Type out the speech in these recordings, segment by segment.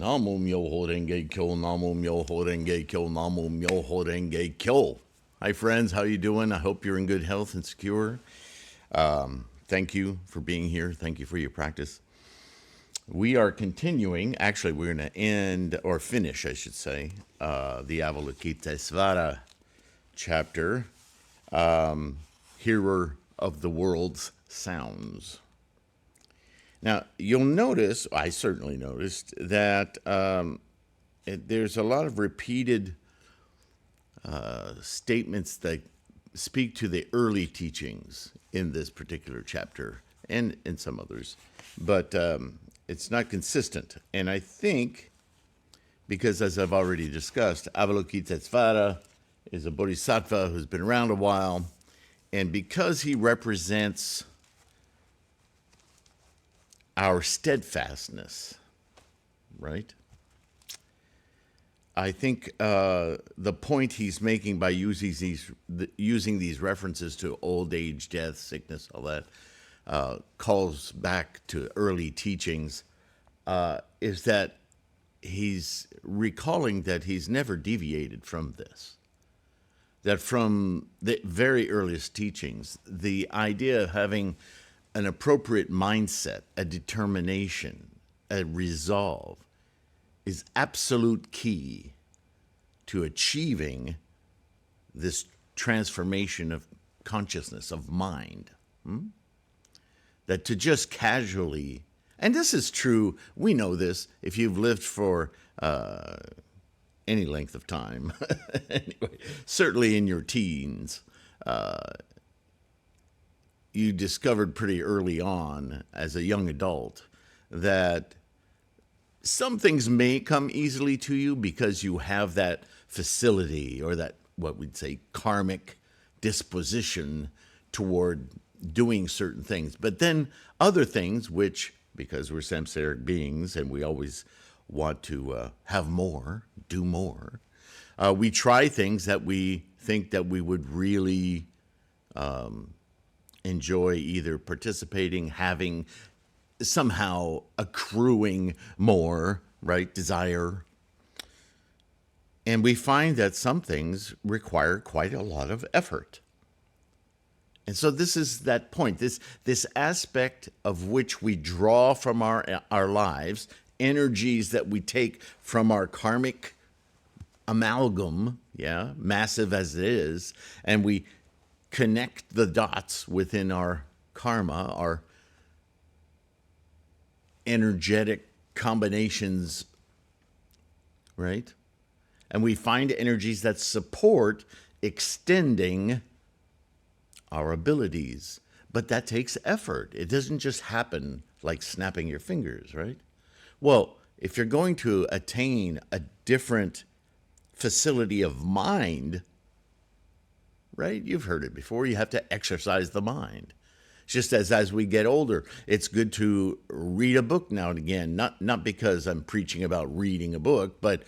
Namo Myoho Renge Kyo, Namo Myoho Renge Kyo, Namo Myoho Renge Kyo. Hi friends, how you doing? I hope you're in good health and secure. Thank you for being here. Thank you for your practice. We are continuing, actually we're going to end, or finish I should say, the Avalokitesvara chapter, Hearer of the World's Sounds. Now, you'll notice, I certainly noticed, that there's a lot of repeated statements that speak to the early teachings in this particular chapter and in some others, but it's not consistent. And I think, because as I've already discussed, Avalokitesvara is a Bodhisattva who's been around a while, and because he represents our steadfastness, right? I think the point he's making by using these references to old age, death, sickness, all that, calls back to early teachings, is that he's recalling that he's never deviated from this. That from the very earliest teachings, the idea of having an appropriate mindset, a determination, a resolve is absolute key to achieving this transformation of consciousness, of mind. That to just casually, and this is true, we know this, if you've lived for any length of time, anyway, certainly in your teens, you discovered pretty early on as a young adult that some things may come easily to you because you have that facility or that, what we'd say, karmic disposition toward doing certain things. But then other things, which, because we're samsaric beings and we always want to have more, do more, we try things that we think that we would really enjoy either participating, having, somehow accruing more, right? Desire. And we find that some things require quite a lot of effort. And so this is that point, this aspect of which we draw from our lives, energies that we take from our karmic amalgam, massive as it is, and we connect the dots within our karma, our energetic combinations, right? And we find energies that support extending our abilities. But that takes effort. It doesn't just happen like snapping your fingers, right? Well, if you're going to attain a different facility of mind, right? You've heard it before. You have to exercise the mind. Just as we get older, it's good to read a book now and again. Not because I'm preaching about reading a book, but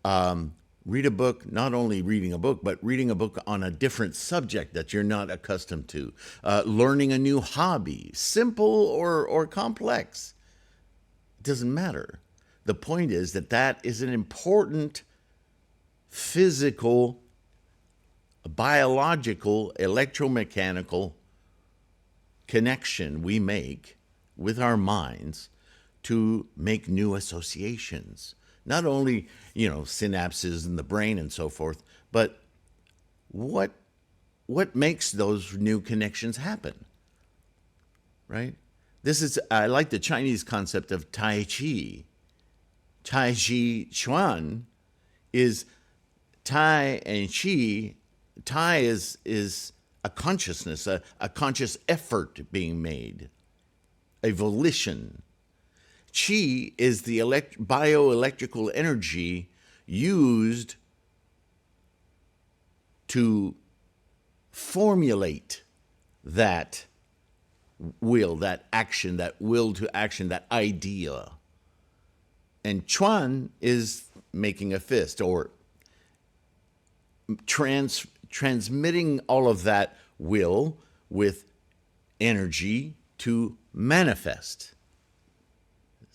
read a book, not only reading a book, but reading a book on a different subject that you're not accustomed to. Learning a new hobby, simple or complex. It doesn't matter. The point is that is an important physical, biological, electromechanical connection we make with our minds to make new associations. Not only, synapses in the brain and so forth, but what makes those new connections happen, right? I like the Chinese concept of Tai Chi. Tai Chi Chuan is Tai and Chi. Tai is a consciousness, a conscious effort being made, a volition. Qi is the bioelectrical energy used to formulate that will, that action, that will to action, that idea. And Chuan is making a fist, or transmitting all of that will with energy to manifest.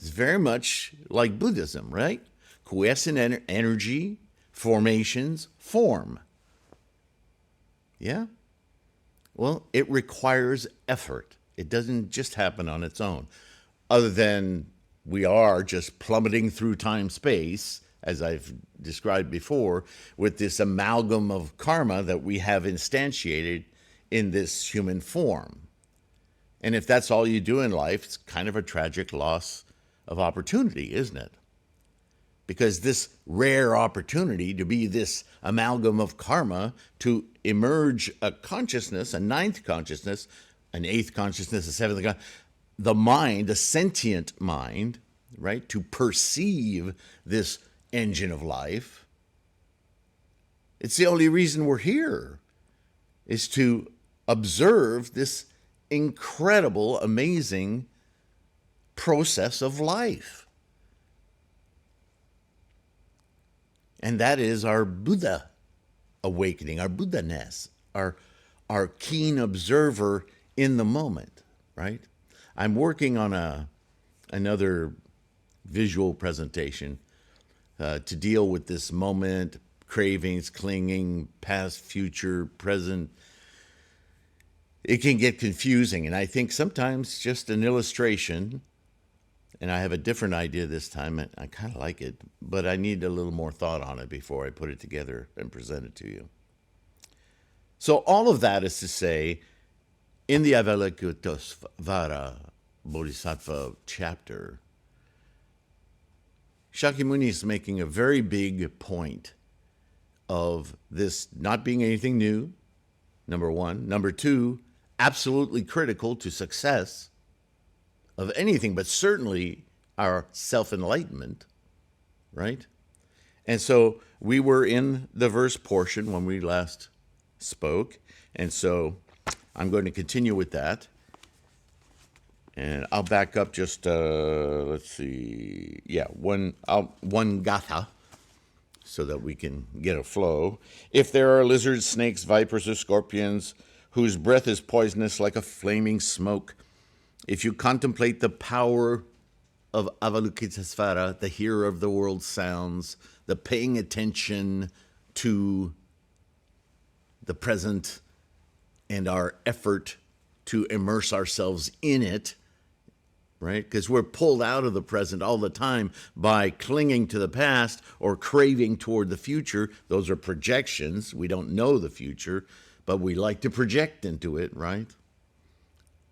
It's very much like Buddhism, right? Quiescent energy, formations, form. Yeah? Well, it requires effort. It doesn't just happen on its own. Other than we are just plummeting through time-space, as I've described before, with this amalgam of karma that we have instantiated in this human form. And if that's all you do in life, it's kind of a tragic loss of opportunity, isn't it? Because this rare opportunity to be this amalgam of karma, to emerge a consciousness, a ninth consciousness, an eighth consciousness, a seventh, the mind, the sentient mind, right, to perceive this engine of life. It's the only reason we're here, is to observe this incredible, amazing process of life. And that is our Buddha awakening, our Buddha-ness, our keen observer in the moment, right? I'm working on another visual presentation to deal with this moment, cravings, clinging, past, future, present. It can get confusing, and I think sometimes just an illustration, and I have a different idea this time. I kind of like it, but I need a little more thought on it before I put it together and present it to you. So all of that is to say, in the Avalokitesvara Bodhisattva chapter, Shakyamuni is making a very big point of this not being anything new, number one. Number two, absolutely critical to success of anything, but certainly our self-enlightenment, right? And so we were in the verse portion when we last spoke, and so I'm going to continue with that. And I'll back up just, let's see, one gatha, so that we can get a flow. If there are lizards, snakes, vipers, or scorpions, whose breath is poisonous like a flaming smoke, if you contemplate the power of Avalokitesvara, the hearer of the world sounds, the paying attention to the present and our effort to immerse ourselves in it, right? Because we're pulled out of the present all the time by clinging to the past or craving toward the future. Those are projections. We don't know the future, but we like to project into it, right?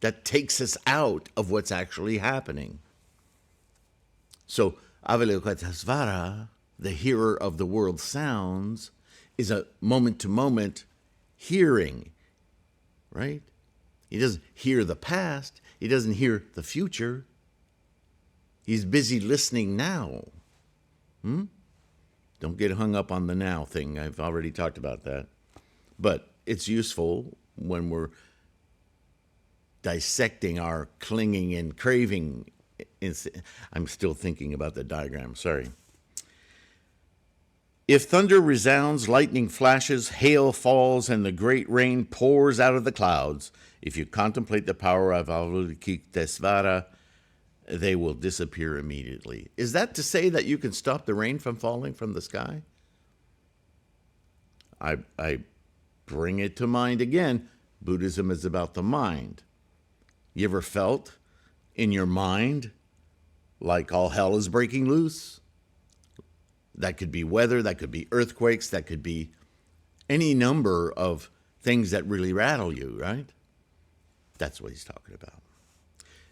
That takes us out of what's actually happening. So Avalokitesvara, the hearer of the world sounds, is a moment-to-moment hearing, right? He doesn't hear the past. He doesn't hear the future. He's busy listening now. Don't get hung up on the now thing. I've already talked about that. But it's useful when we're dissecting our clinging and craving. I'm still thinking about the diagram, sorry. If thunder resounds, lightning flashes, hail falls, and the great rain pours out of the clouds, if you contemplate the power of Avalokitesvara, they will disappear immediately. Is that to say that you can stop the rain from falling from the sky? I bring it to mind again. Buddhism is about the mind. You ever felt in your mind like all hell is breaking loose? That could be weather, that could be earthquakes, that could be any number of things that really rattle you, right? That's what he's talking about.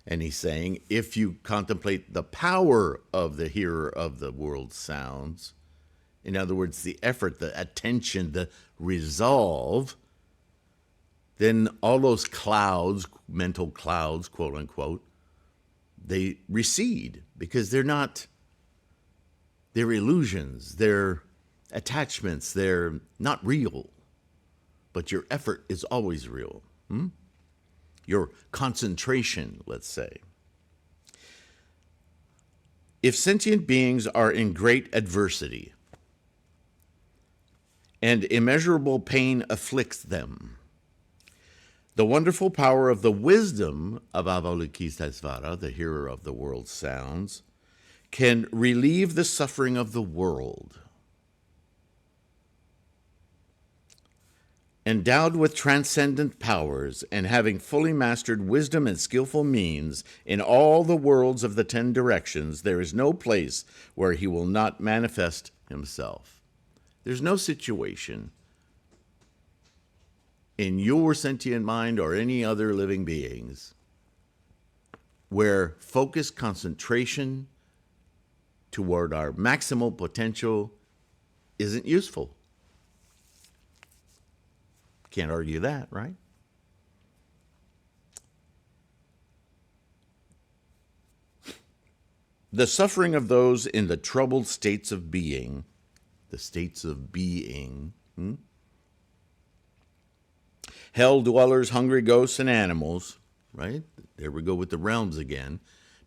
And he's saying, if you contemplate the power of the hearer of the world sounds, in other words, the effort, the attention, the resolve, then all those clouds, mental clouds, quote unquote, they recede because they're illusions, they're attachments, they're not real. But your effort is always real. Your concentration, let's say. If sentient beings are in great adversity and immeasurable pain afflicts them, The wonderful power of the wisdom of Avalokitesvara, the hearer of the world's sounds, can relieve the suffering of the world. Endowed with transcendent powers and having fully mastered wisdom and skillful means in all the worlds of the 10 directions, there is no place where he will not manifest himself. There's no situation in your sentient mind or any other living beings where focused concentration toward our maximal potential isn't useful. Can't argue that, right? The suffering of those in the troubled states of being, hell dwellers, hungry ghosts, and animals, right? There we go with the realms again.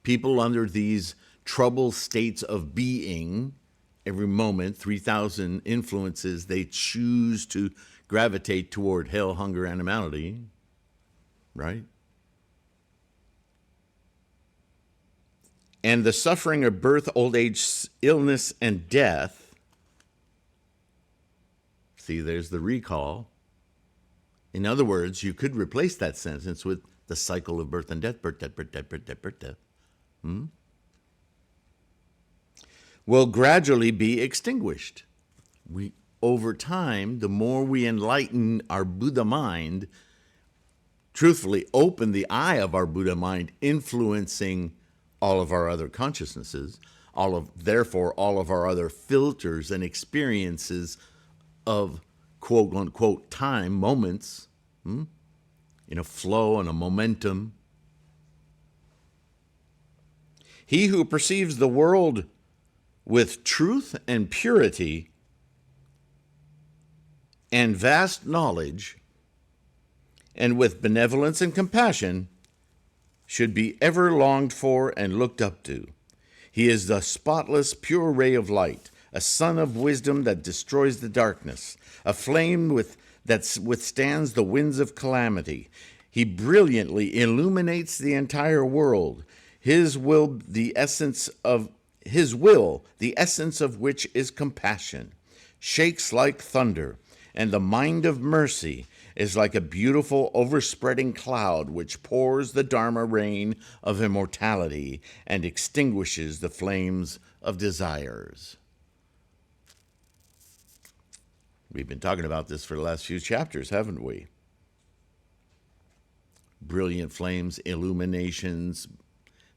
People under these troubled states of being, every moment, 3,000 influences, they choose to gravitate toward hell, hunger, animality, right? And the suffering of birth, old age, illness, and death. See, there's the recall. In other words, you could replace that sentence with the cycle of birth and death, birth, death, birth, death, birth, death, birth, death. Will gradually be extinguished. Over time, the more we enlighten our Buddha mind, truthfully open the eye of our Buddha mind, influencing all of our other consciousnesses, therefore all of our other filters and experiences of quote unquote time, moments, in a flow and a momentum. He who perceives the world with truth and purity and vast knowledge, and with benevolence and compassion, should be ever longed for and looked up to. He is the spotless, pure ray of light, a sun of wisdom that destroys the darkness, a flame that withstands the winds of calamity. He brilliantly illuminates the entire world. His will, the essence of which is compassion, shakes like thunder, and the mind of mercy is like a beautiful overspreading cloud which pours the Dharma rain of immortality and extinguishes the flames of desires. We've been talking about this for the last few chapters, haven't we? Brilliant flames, illuminations.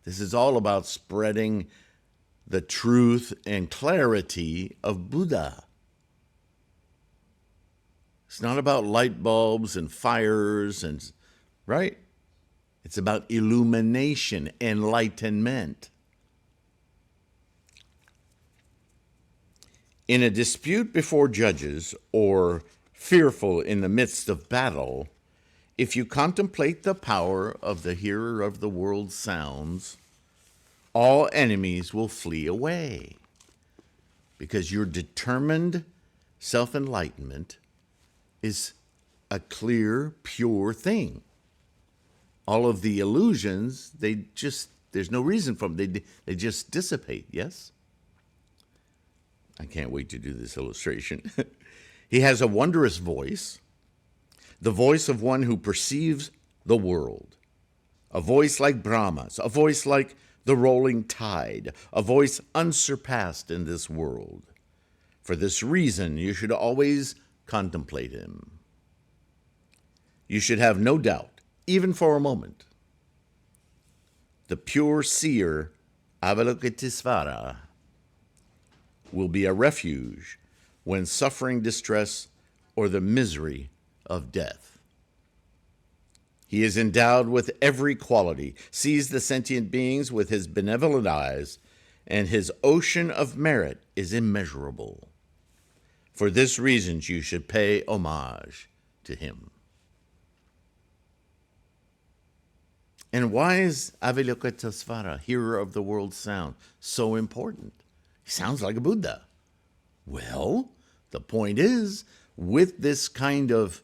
This is all about spreading the truth and clarity of Buddha. It's not about light bulbs and fires right? It's about illumination, enlightenment. In a dispute before judges or fearful in the midst of battle, if you contemplate the power of the hearer of the world's sounds, all enemies will flee away, because your determined self-enlightenment is a clear, pure thing. All of the illusions, there's no reason for them. They just dissipate, yes? I can't wait to do this illustration. He has a wondrous voice, the voice of one who perceives the world, a voice like Brahma's, a voice like the rolling tide, a voice unsurpassed in this world. For this reason, you should always contemplate him. You should have no doubt, even for a moment. The pure seer, Avalokitesvara, will be a refuge when suffering distress or the misery of death. He is endowed with every quality, sees the sentient beings with his benevolent eyes, and his ocean of merit is immeasurable. For this reason, you should pay homage to him. And why is Avalokitesvara, hearer of the world's sound, so important? He sounds like a Buddha. Well, the point is, with this kind of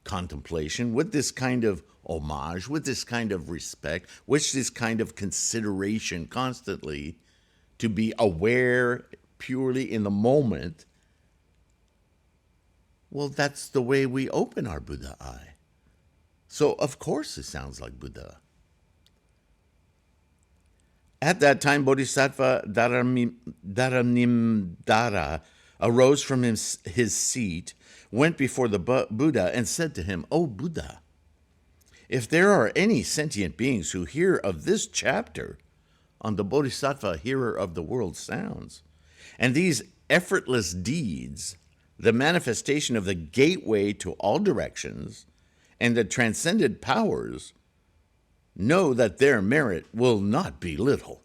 contemplation, with this kind of homage, with this kind of respect, with this kind of consideration constantly, to be aware purely in the moment, well, that's the way we open our Buddha eye. So, of course, it sounds like Buddha. At that time, Bodhisattva Dharamnimdara arose from his seat, went before the Buddha, and said to him, "O Buddha, if there are any sentient beings who hear of this chapter on the Bodhisattva Hearer of the world sounds, and these effortless deeds, the manifestation of the gateway to all directions, and the transcended powers, know that their merit will not be little."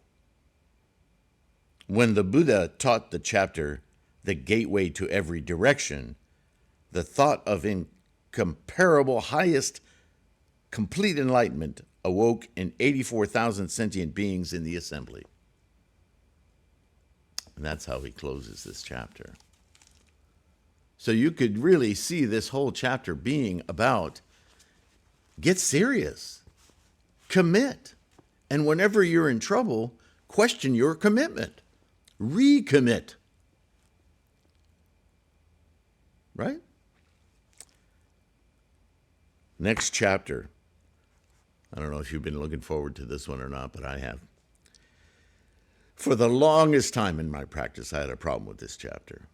When the Buddha taught the chapter, The Gateway to Every Direction, the thought of incomparable highest complete enlightenment awoke in 84,000 sentient beings in the assembly. And that's how he closes this chapter. So you could really see this whole chapter being about get serious, commit, and whenever you're in trouble, question your commitment, recommit. Right? Next chapter. I don't know if you've been looking forward to this one or not, but I have. For the longest time in my practice, I had a problem with this chapter.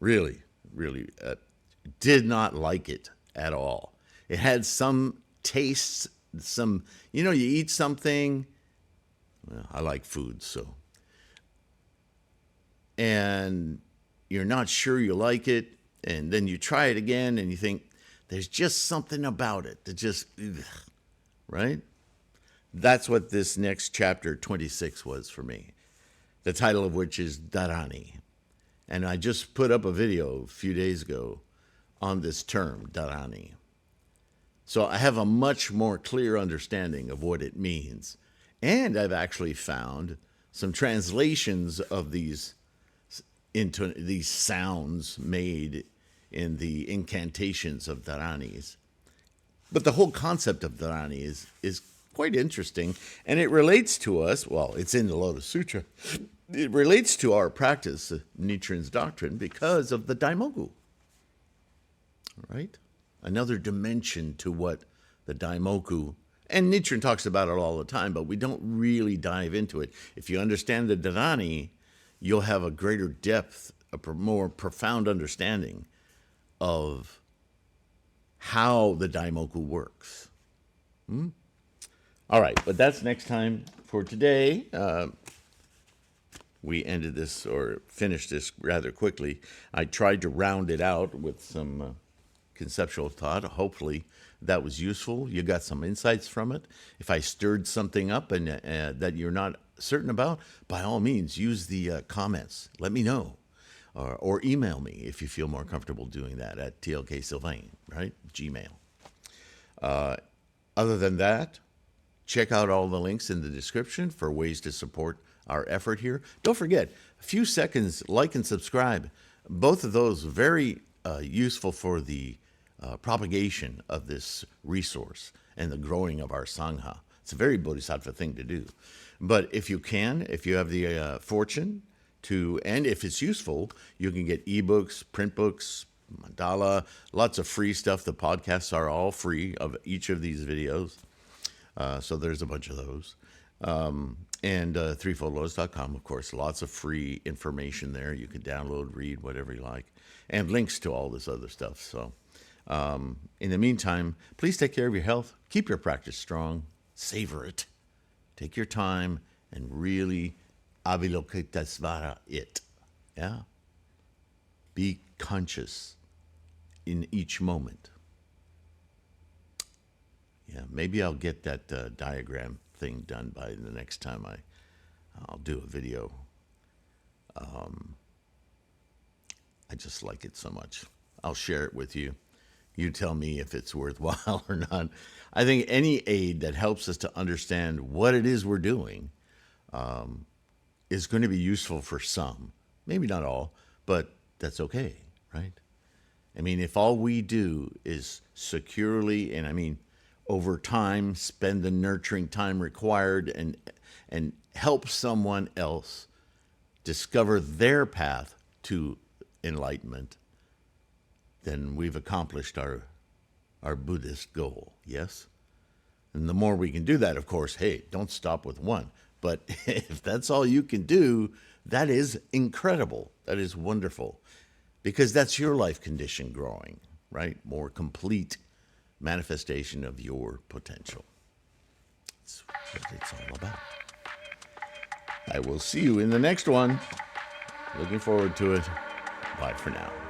Really did not like it at all. It had some tastes, you eat something. Well, I like food, so. And you're not sure you like it, and then you try it again, and you think, there's just something about it that just, right? That's what this next chapter 26 was for me, the title of which is Dharani. And I just put up a video a few days ago on this term, Dharani. So I have a much more clear understanding of what it means. And I've actually found some translations of these into these sounds made in the incantations of Dharanis. But the whole concept of Dharani is quite interesting, and it relates to us, well, it's in the Lotus Sutra. It relates to our practice, Nichiren's doctrine, because of the Daimoku. All right? Another dimension to what the Daimoku, and Nichiren talks about it all the time, but we don't really dive into it. If you understand the Dharani, you'll have a greater depth, a more profound understanding of how the Daimoku works. All right, but that's next time. For today, we ended this, or finished this rather quickly. I tried to round it out with some conceptual thought. Hopefully that was useful. You got some insights from it. If I stirred something up and that you're not certain about, by all means, use the comments. Let me know. Or email me if you feel more comfortable doing that at tlksylvain, right? Gmail. Other than that, check out all the links in the description for ways to support our effort here. Don't forget, a few seconds, like and subscribe. Both of those very useful for the propagation of this resource and the growing of our Sangha. It's a very Bodhisattva thing to do. But if you can, if you have the fortune to, and if it's useful, you can get ebooks, print books, mandala, lots of free stuff. The podcasts are all free of each of these videos. So there's a bunch of those. And threefoldlotus.com, of course, lots of free information there. You can download, read, whatever you like, and links to all this other stuff. So in the meantime, please take care of your health. Keep your practice strong. Savor it. Take your time and really avilokitasvara it. Yeah? Be conscious in each moment. Yeah, maybe I'll get that diagram thing done by the next time I'll do a video. I just like it so much. I'll share it with you. You tell me if it's worthwhile or not. I think any aid that helps us to understand what it is we're doing is going to be useful for some. Maybe not all, but that's okay, right? I mean, if all we do is securely, and I mean, over time, spend the nurturing time required and help someone else discover their path to enlightenment, then we've accomplished our Buddhist goal, yes? And the more we can do that, of course, hey, don't stop with one. But if that's all you can do, that is incredible. That is wonderful. Because that's your life condition growing, right? More complete manifestation of your potential. That's what it's all about. I will see you in the next one. Looking forward to it. Bye for now.